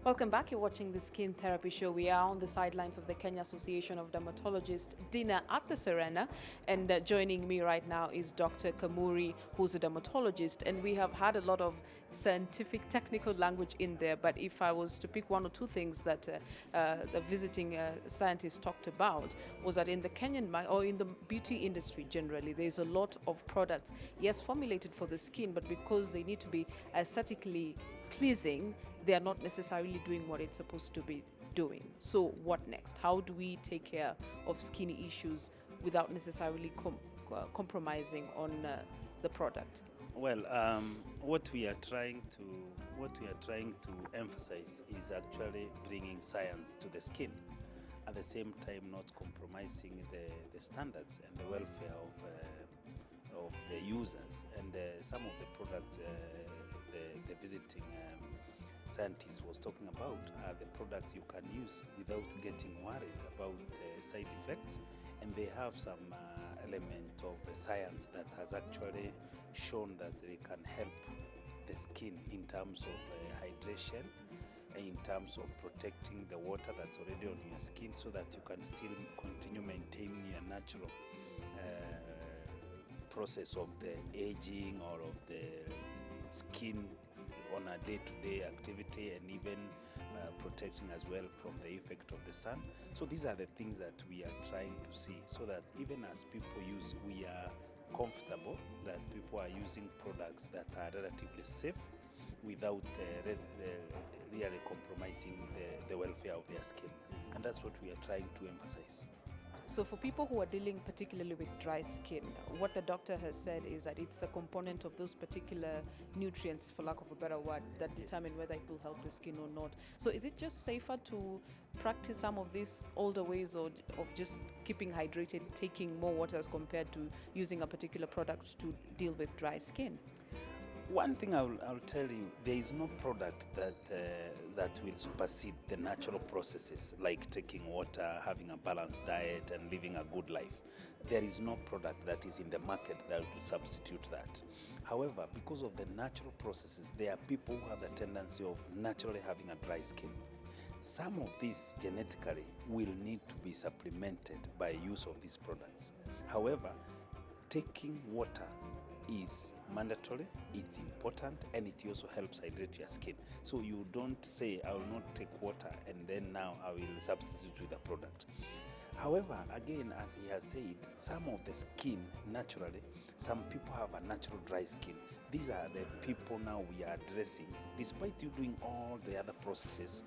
Welcome back. You're watching the Skin Therapy Show. We are on the sidelines of the Kenya Association of Dermatologists dinner at the Serena. And joining me right now is Dr. Kamuri, who's a dermatologist. And we have had a lot of scientific, technical language in there. But if I was to pick one or two things that the visiting scientist talked about, was that in the or in the beauty industry generally, there's a lot of products, yes, formulated for the skin, but because they need to be aesthetically pleasing, they are not necessarily doing what it's supposed to be doing. So what next? How do we take care of skin issues without necessarily compromising on the product? Well, what we are trying to emphasize is actually bringing science to the skin, at the same time not compromising the standards and the welfare of the users. And some of the products the visiting scientist was talking about are the products you can use without getting worried about side effects, and they have some element of science that has actually shown that they can help the skin in terms of hydration, in terms of protecting the water that's already on your skin, so that you can still continue maintaining your natural process of the aging or of the skin on a day-to-day activity, and even protecting as well from the effect of the sun. So these are the things that we are trying to see, so that even as people use, we are comfortable that people are using products that are relatively safe without really compromising the welfare of their skin. And that's what we are trying to emphasize. So for people who are dealing particularly with dry skin, what the doctor has said is that it's a component of those particular nutrients, for lack of a better word, that determine whether it will help the skin or not. So is it just safer to practice some of these older ways of just keeping hydrated, taking more water as compared to using a particular product to deal with dry skin? One thing I'll tell you, there is no product that will supersede the natural processes, like taking water, having a balanced diet, and living a good life. There is no product that is in the market that will substitute that. However, because of the natural processes, there are people who have the tendency of naturally having a dry skin. Some of these genetically will need to be supplemented by use of these products. However, taking water is mandatory, it's important, and it also helps hydrate your skin. So you don't say, I will not take water and then now I will substitute with a product. However, again, as he has said, some of the skin naturally, some people have a natural dry skin. These are the people now we are addressing, despite you doing all the other processes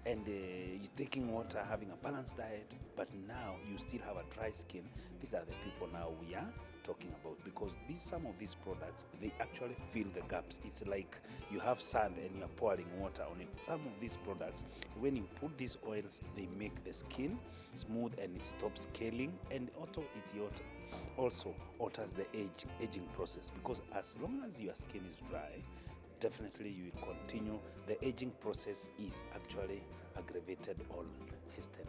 and you're taking water, having a balanced diet, but now you still have a dry skin. These are the people now we are talking about, because some of these products, they actually fill the gaps. It's like you have sand and you're pouring water on it. Some of these products, when you put these oils, they make the skin smooth and it stops scaling, and it also alters the aging process, because as long as your skin is dry, definitely you will continue. The aging process is actually aggravated or hastened.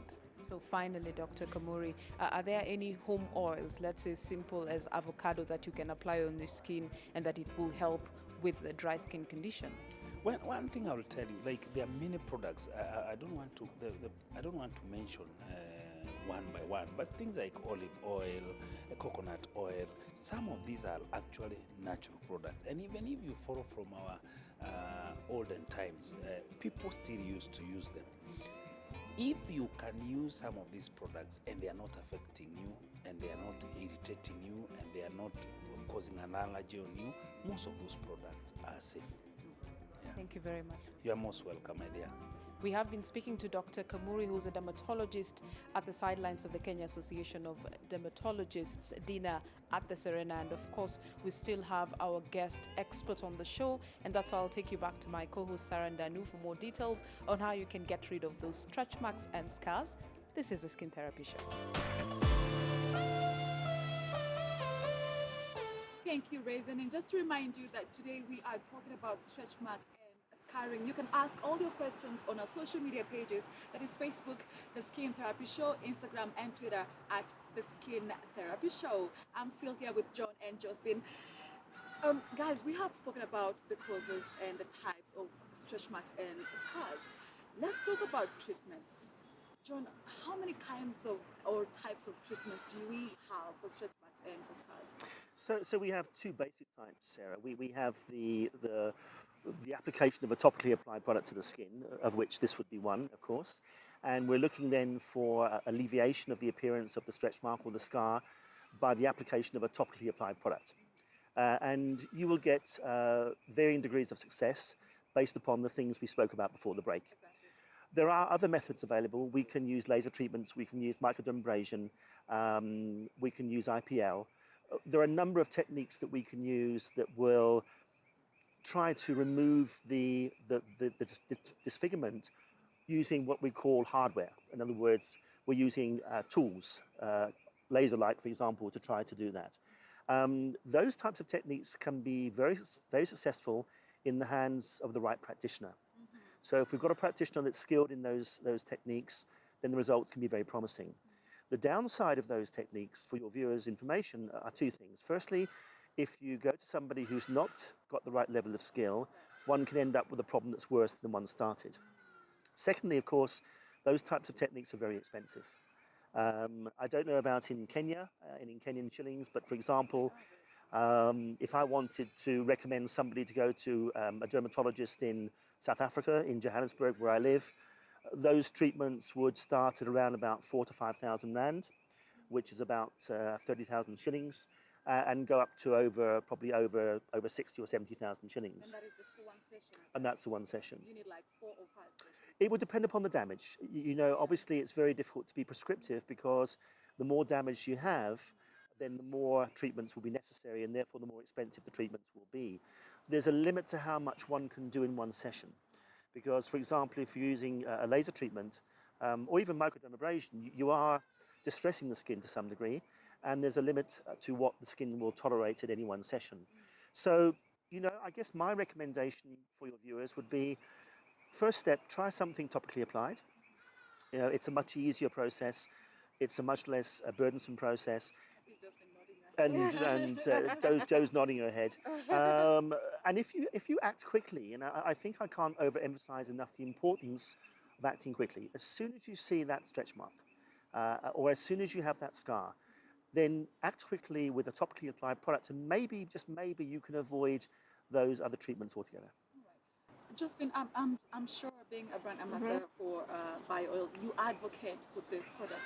So finally, Dr. Kamuri, are there any home oils, let's say simple as avocado, that you can apply on the skin and that it will help with the dry skin condition? Well, one thing I will tell you, like there are many products. I don't want to mention one by one, but things like olive oil, coconut oil, some of these are actually natural products. And even if you follow from our olden times, people still used to use them. If you can use some of these products and they are not affecting you, and they are not irritating you, and they are not causing an allergy on you, most of those products are safe. Yeah. Thank you very much. You are most welcome, my dear. We have been speaking to Dr. Kamuri, who's a dermatologist at the sidelines of the Kenya Association of Dermatologists dinner at the Serena. And of course, we still have our guest expert on the show. And that's why I'll take you back to my co-host, Sarah Danu, for more details on how you can get rid of those stretch marks and scars. This is the Skin Therapy Show. Thank you, Raisin. And just to remind you that today we are talking about stretch marks and scarring. You can ask all your questions on our social media pages. That is Facebook, The Skin Therapy Show, Instagram and Twitter at The Skin Therapy Show. I'm still here with John and Josephine. Guys, we have spoken about the causes and the types of stretch marks and scars. let's talk about treatments. John, how many kinds of or types of treatments do we have for stretch marks and for scars? So we have two basic types, Sarah. We have the application of a topically applied product to the skin, of which this would be one, of course. And we're looking then for alleviation of the appearance of the stretch mark or the scar by the application of a topically applied product. And you will get varying degrees of success based upon the things we spoke about before the break. Exactly. There are other methods available. We can use laser treatments, we can use microdermabrasion, we can use IPL. There are a number of techniques that we can use that will try to remove the disfigurement using what we call hardware. In other words, we're using tools, laser light, for example, to try to do that. Those types of techniques can be very, very successful in the hands of the right practitioner. So if we've got a practitioner that's skilled in those techniques, then the results can be very promising. The downside of those techniques, for your viewers' information, are two things. Firstly, if you go to somebody who's not got the right level of skill, one can end up with a problem that's worse than one started. Secondly, of course, those types of techniques are very expensive. I don't know about in Kenya, in Kenyan shillings, but for example, if I wanted to recommend somebody to go to a dermatologist in South Africa, in Johannesburg, where I live, those treatments would start at around about 4,000 to 5,000 rand, which is about 30,000 shillings, and go up to probably over 60 or 70,000 shillings. And that is just for one session. And that's the one session. You need like 4 or 5 sessions. It would depend upon the damage. You know, obviously it's very difficult to be prescriptive because the more damage you have, then the more treatments will be necessary and therefore the more expensive the treatments will be. There's a limit to how much one can do in one session. Because, for example, if you're using a laser treatment or even microdermabrasion, you are distressing the skin to some degree, and there's a limit to what the skin will tolerate at any one session. So, you know, I guess my recommendation for your viewers would be, first step, try something topically applied. You know, it's a much easier process. It's a much less burdensome process. I see just been nodding that. And Joe's nodding her head. And if you act quickly, and I think I can't overemphasize enough the importance of acting quickly. As soon as you see that stretch mark, or as soon as you have that scar, then act quickly with a topically applied product, and maybe, just maybe, you can avoid those other treatments altogether. Josephine, I'm sure being a brand ambassador for BioOil, you advocate for this product.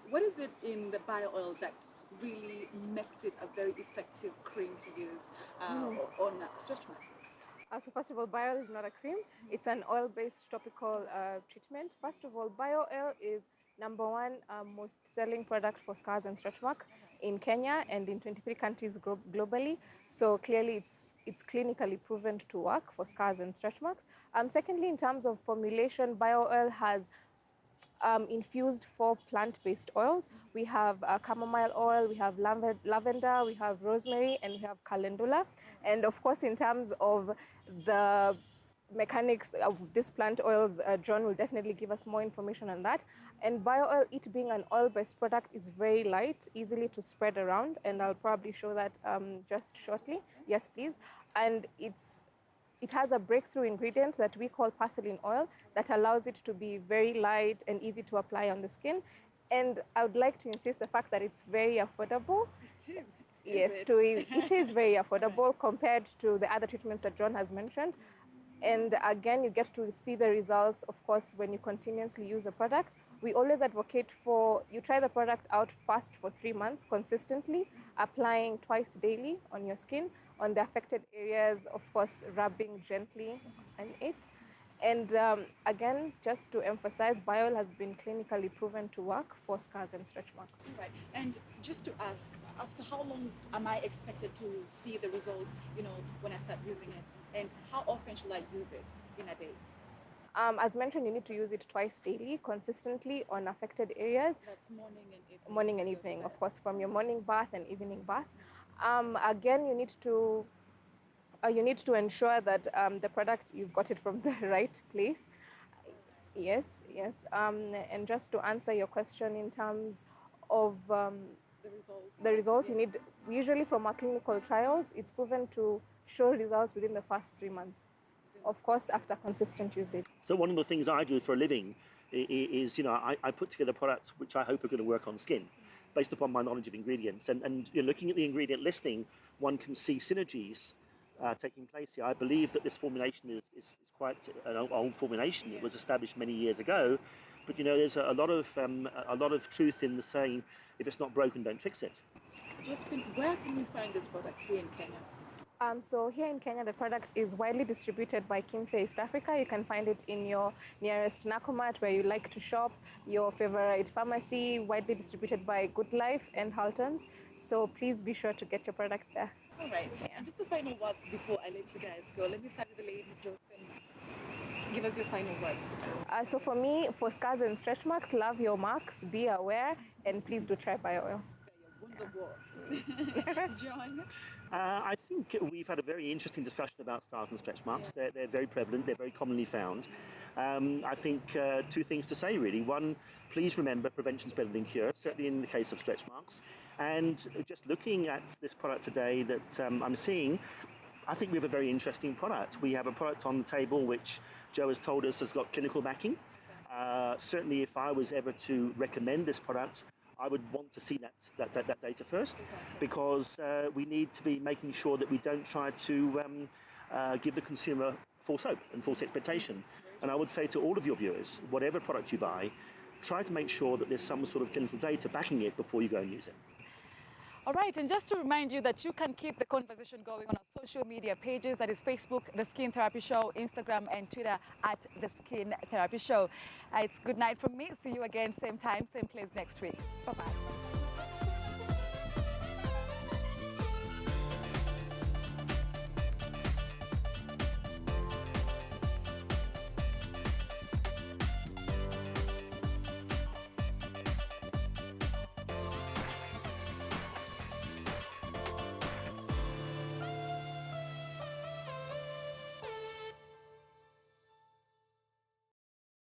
What is it in the BioOil that really makes it a very effective cream to use on stretch marks? So first of all, BioOil is not a cream. It's an oil-based topical treatment. First of all, BioOil is #1 most selling product for scars and stretch mark in Kenya and in 23 countries globally. So clearly it's clinically proven to work for scars and stretch marks. Secondly, in terms of formulation, BioOil has infused 4 plant-based oils. We have chamomile oil, we have lavender, we have rosemary, and we have calendula. And of course, in terms of the mechanics of these plant oils, John will definitely give us more information on that. And BioOil, it being an oil-based product, is very light, easily to spread around, and I'll probably show that just shortly. Yes, please. And it has a breakthrough ingredient that we call Parsley oil that allows it to be very light and easy to apply on the skin. And I would like to insist the fact that it's very affordable. It is. Yes, it is very affordable compared to the other treatments that John has mentioned. And again, you get to see the results, of course, when you continuously use the product. We always advocate for you try the product out first for 3 months consistently, applying twice daily on your skin, on the affected areas, of course, rubbing gently on it. And again, just to emphasize, BioOil has been clinically proven to work for scars and stretch marks. Right. And just to ask, after how long am I expected to see the results, when I start using it? And how often should I use it in a day? As mentioned, you need to use it twice daily, consistently on affected areas. That's morning and evening. Morning and evening, of course, from your morning bath and evening bath. Again, you need to ensure that the product, you've got it from the right place. Yes. And just to answer your question in terms of the results, you need, usually from our clinical trials, it's proven to show results within the first 3 months. of course, after consistent usage. So one of the things I do for a living is, I put together products which I hope are going to work on skin, based upon my knowledge of ingredients. And looking at the ingredient listing, one can see synergies taking place here. I believe that this formulation is quite an old formulation. It was established many years ago, but there's a lot of truth in the saying, if it's not broken, don't fix it. Josephine, where can we find this product here in Kenya? So here in Kenya, the product is widely distributed by Kimfe East Africa. You can find it in your nearest Nakumatt, where you like to shop, your favorite pharmacy, widely distributed by Good Life and Haltons. So please be sure to get your product there. All right. And just the final words before I let you guys go. Let me start with the lady, Josephine. Give us your final words. So for me, for scars and stretch marks, love your marks, be aware, and please do try bio oil. Wounds of war. John? I think we've had a very interesting discussion about scars and stretch marks. They're very prevalent, they're very commonly found. I think two things to say really. One, please remember prevention's better than cure, certainly in the case of stretch marks. And just looking at this product today that I'm seeing, I think we have a very interesting product. We have a product on the table which Joe has told us has got clinical backing. Certainly if I was ever to recommend this product, I would want to see that data first, because we need to be making sure that we don't try to give the consumer false hope and false expectation. And I would say to all of your viewers, whatever product you buy, try to make sure that there's some sort of clinical data backing it before you go and use it. All right, and just to remind you that you can keep the conversation going on our social media pages, that is Facebook, The Skin Therapy Show, Instagram and Twitter at The Skin Therapy Show. It's good night from me. See you again, same time, same place next week. Bye-bye.